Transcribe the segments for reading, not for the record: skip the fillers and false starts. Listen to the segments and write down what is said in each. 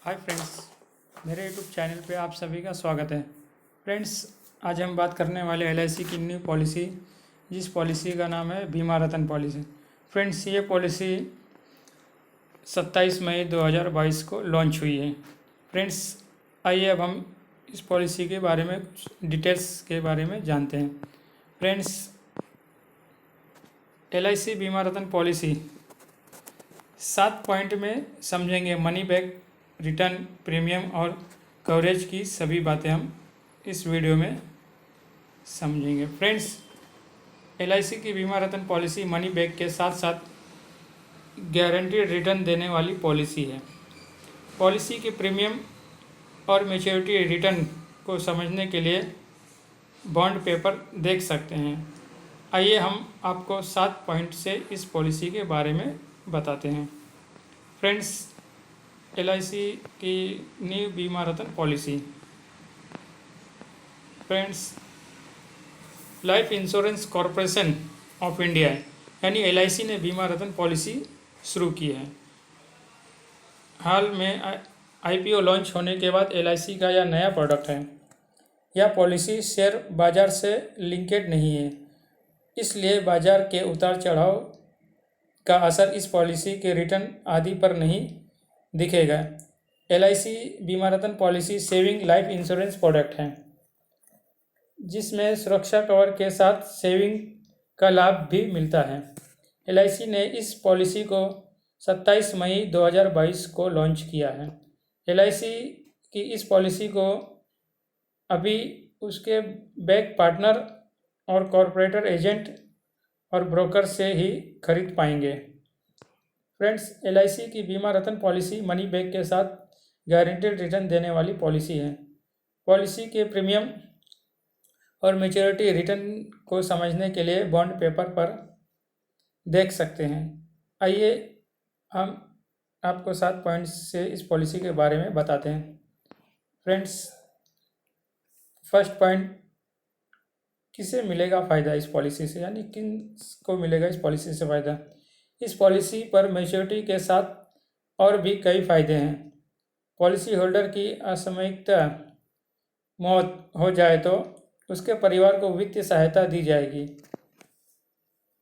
Hi friends, मेरे YouTube channel पे आप सभी का स्वागत है। फ्रेंड्स, आज हम बात करने वाले एलआईसी की न्यू पॉलिसी, जिस पॉलिसी का नाम है बीमा रतन पॉलिसी। फ्रेंड्स, ये पॉलिसी 27 मई 2022 को लॉन्च हुई है। फ्रेंड्स, आइए अब हम इस पॉलिसी के बारे में कुछ डिटेल्स के बारे में जानते हैं। Friends, LIC Bima Ratan policy 7 point में समझेंगे। मनी बैक, रिटर्न, प्रीमियम और कवरेज की सभी बातें हम इस वीडियो में समझेंगे। फ्रेंड्स, एलआईसी की बीमा रतन पॉलिसी मनी बैक के साथ साथ गारंटीड रिटर्न देने वाली पॉलिसी है। पॉलिसी के प्रीमियम और मैच्योरिटी रिटर्न को समझने के लिए बॉन्ड पेपर देख सकते हैं। आइए हम आपको 7 पॉइंट से इस पॉलिसी के बारे में बताते हैं। फ्रेंड्स, एलआईसी की new Bima Ratan policy. Friends, life insurance corporation of India यानी एलआईसी ने बीमा रतन पॉलिसी शुरू की है। हाल में आईपीओ लॉन्च होने के बाद एलआईसी का यह नया प्रोडक्ट है। यह पॉलिसी शेयर बाजार से लिंकेड नहीं है, इसलिए बाजार के उतार चढ़ाव का असर इस पॉलिसी के रिटर्न आदि पर नहीं दिखेगा। LIC Bima Ratan policy saving life insurance product है, जिसमें सुरक्षा कवर के साथ सेविंग का लाभ भी मिलता है। एलआईसी ने इस पॉलिसी को 27 मई 2022 को लॉन्च किया है। एलआईसी की इस पॉलिसी को अभी उसके बैंक पार्टनर और कॉरपोरेटर एजेंट और ब्रोकर से ही खरीद पाएंगे। फ्रेंड्स, एलआईसी की बीमा रतन पॉलिसी मनी बैक के साथ गारंटीड रिटर्न देने वाली पॉलिसी है। पॉलिसी के प्रीमियम और मैच्योरिटी रिटर्न को समझने के लिए बॉन्ड पेपर पर देख सकते हैं। आइए हम आपको 7 पॉइंट्स से इस पॉलिसी के बारे में बताते हैं। फ्रेंड्स, फर्स्ट पॉइंट, किसे मिलेगा फ़ायदा इस पॉलिसी से, यानी किन को मिलेगा इस पॉलिसी से फ़ायदा। इस पॉलिसी पर मैच्योरिटी के साथ और भी कई फ़ायदे हैं। पॉलिसी होल्डर की असामयिकता मौत हो जाए तो उसके परिवार को वित्तीय सहायता दी जाएगी।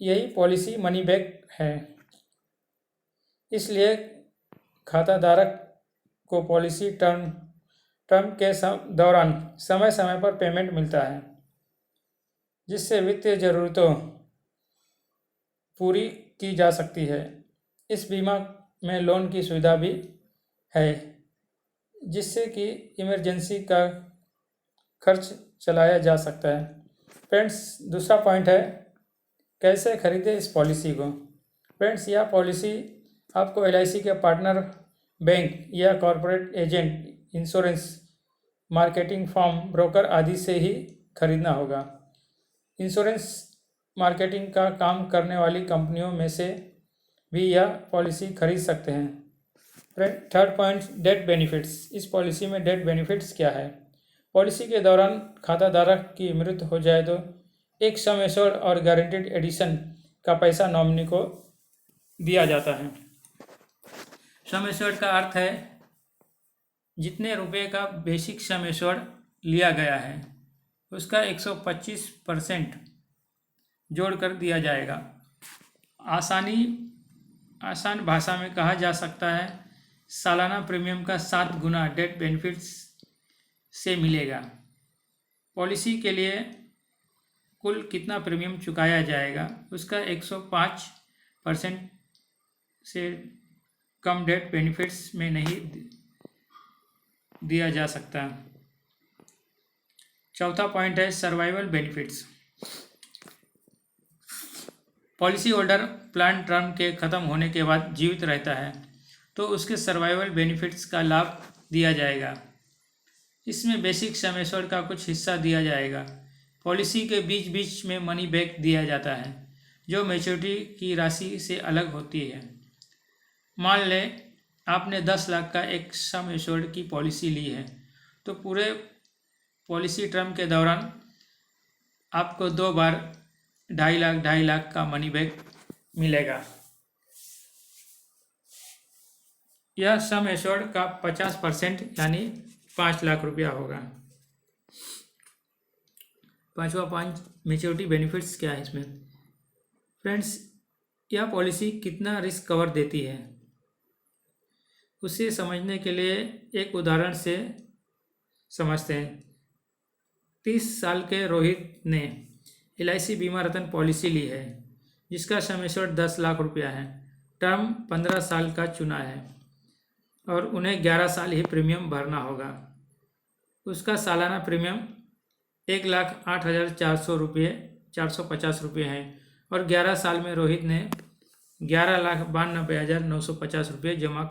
यही पॉलिसी मनी बैक है। इसलिए खाताधारक को पॉलिसी टर्म के दौरान समय समय पर पेमेंट मिलता है, जिससे वित्तीय ज़रूरतों पूरी की जा सकती है। इस बीमा में लोन की सुविधा भी है, जिससे कि इमरजेंसी का खर्च चलाया जा सकता है। फ्रेंड्स, दूसरा पॉइंट है, कैसे खरीदें इस पॉलिसी को। फ्रेंड्स, यह पॉलिसी आपको एलआईसी के पार्टनर बैंक या corporate agent, insurance marketing firm, broker आदि से ही खरीदना होगा। इंश्योरेंस मार्केटिंग का काम करने वाली कंपनियों में से भी यह पॉलिसी खरीद सकते हैं। Friend, third point, death benefits. इस पॉलिसी में डेथ बेनिफिट्स क्या है। पॉलिसी के दौरान खाताधारक की मृत्यु हो जाए तो एक सम एश्योर्ड और गारंटीड एडिशन का पैसा नॉमिनी को दिया जाता है। सम एश्योर्ड का अर्थ है जितने रुपए का बेसिक सम एश्योर्ड लिया गया है उसका 125% जोड़कर दिया जाएगा। आसान भाषा में कहा जा सकता है, सालाना प्रीमियम का 7 गुना डेथ बेनिफिट्स से मिलेगा। पॉलिसी के लिए कुल कितना प्रीमियम चुकाया जाएगा उसका 105% से कम डेथ बेनिफिट्स में नहीं दिया जा सकता। चौथा पॉइंट है survival benefits. Policy holder plan term के ख़त्म होने के बाद जीवित रहता है तो उसके सर्वाइवल बेनिफिट्स का लाभ दिया जाएगा। इसमें बेसिक सम एश्योर्ड का कुछ हिस्सा दिया जाएगा। पॉलिसी के बीच बीच में मनी बैक दिया जाता है, जो मैच्योरिटी की राशि से अलग होती है। मान लें आपने 10 लाख का एक सम एश्योर्ड की पॉलिसी ली है, तो पूरे पॉलिसी टर्म के दौरान आपको 2 बार 2.5 लाख का मनी बैक मिलेगा। यह सम एश्योर्ड का 50% यानी 5 लाख रुपया होगा। पांचवा पॉइंट, मैच्योरिटी बेनिफिट्स क्या है इसमें। फ्रेंड्स, यह पॉलिसी कितना रिस्क कवर देती है उसे समझने के लिए एक उदाहरण से समझते हैं। 30 साल के रोहित ने LIC बीमा रतन पॉलिसी ली है जिसका सम एश्योर्ड 10 लाख रुपया है। टर्म 15 साल का चुना है और उन्हें 11 साल ही प्रीमियम भरना होगा। उसका सालाना प्रीमियम 1,08,450 रुपये है और 11 साल में रोहित ने 11,92,950 रुपये जमा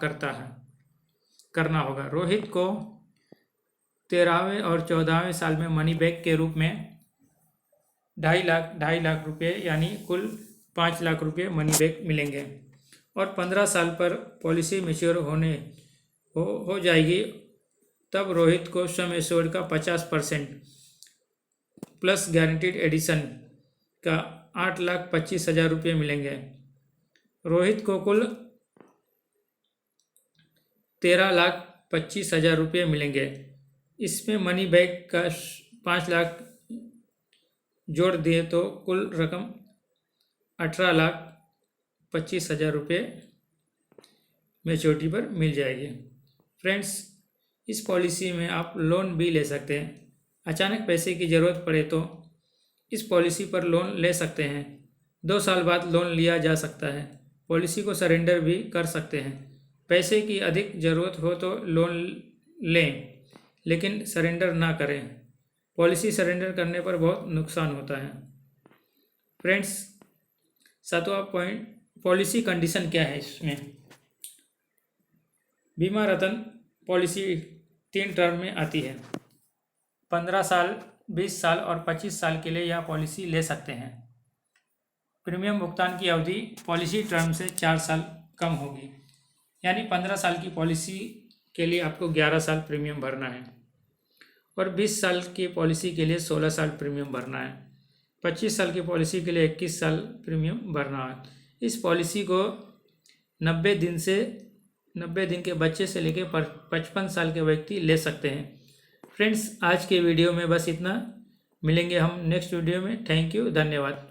करना होगा। रोहित को 13वें और 14वें साल में मनी बैक के रूप में 2.5 लाख रुपये यानी कुल 5 लाख रुपये मनी बैक मिलेंगे और 15 साल पर पॉलिसी मैच्योर हो जाएगी। तब रोहित को सम एश्योर्ड का 50% प्लस गारंटीड एडिशन का 8,25,000 रुपये मिलेंगे। रोहित को कुल 13,25,000 रुपये मिलेंगे। इसमें मनी बैक का 5 लाख जोड़ दिए तो कुल रकम 18,25,000 रुपये मैच्योरिटी पर मिल जाएगी। फ्रेंड्स, इस पॉलिसी में आप लोन भी ले सकते हैं। अचानक पैसे की ज़रूरत पड़े तो इस पॉलिसी पर लोन ले सकते हैं। 2 साल बाद लोन लिया जा सकता है। पॉलिसी को सरेंडर भी कर सकते हैं। पैसे की अधिक ज़रूरत हो तो लोन लें लेकिन सरेंडर ना करें। पॉलिसी सरेंडर करने पर बहुत नुकसान होता है। फ्रेंड्स, 7वां पॉइंट, पॉलिसी कंडीशन क्या है इसमें। बीमा रतन पॉलिसी 3 टर्म में आती है। 15 साल, 20 साल और 25 साल के लिए यह पॉलिसी ले सकते हैं। प्रीमियम भुगतान की अवधि पॉलिसी टर्म से 4 साल कम होगी, यानी 15 साल की पॉलिसी के लिए आपको 11 साल प्रीमियम भरना है और 20 साल की पॉलिसी के लिए 16 साल प्रीमियम भरना है। 25 साल की पॉलिसी के लिए 21 साल प्रीमियम भरना है। इस पॉलिसी को 90 दिन के बच्चे से लेकर 55 साल के व्यक्ति ले सकते हैं। फ्रेंड्स, आज के वीडियो में बस इतना। मिलेंगे हम नेक्स्ट वीडियो में। थैंक यू, धन्यवाद।